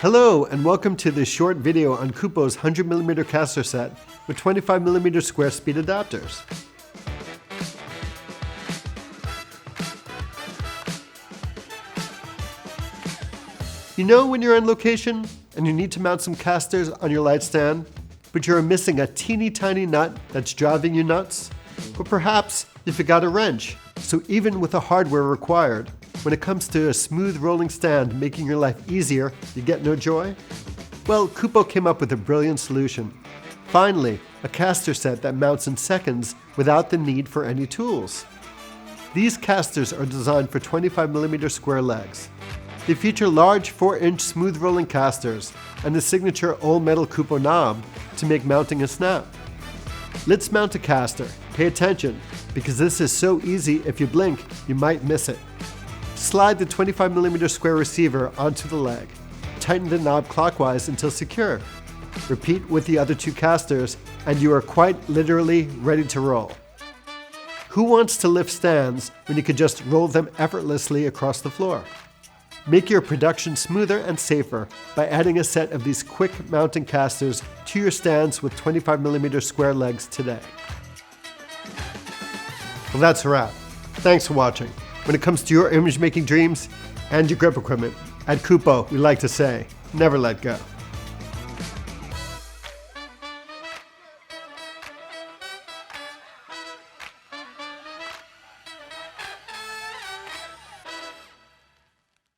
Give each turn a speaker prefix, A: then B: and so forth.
A: Hello and welcome to this short video on Kupo's 100mm caster set with 25mm square speed adapters. You know when you're on location and you need to mount some casters on your light stand, but you're missing a teeny tiny nut that's driving you nuts? Or perhaps you forgot a wrench, so even with the hardware required, when it comes to a smooth rolling stand making your life easier, you get no joy? Well, Kupo came up with a brilliant solution. Finally, a caster set that mounts in seconds without the need for any tools. These casters are designed for 25mm square legs. They feature large 4-inch smooth rolling casters and the signature all-metal Kupo knob to make mounting a snap. Let's mount a caster. Pay attention, because this is so easy if you blink, you might miss it. Slide the 25mm square receiver onto the leg. Tighten the knob clockwise until secure. Repeat with the other two casters, and you are quite literally ready to roll. Who wants to lift stands when you could just roll them effortlessly across the floor? Make your production smoother and safer by adding a set of these quick mounting casters to your stands with 25mm square legs today. Well, that's a wrap. Thanks for watching. When it comes to your image making dreams and your grip equipment, at Kupo, we like to say, never let go.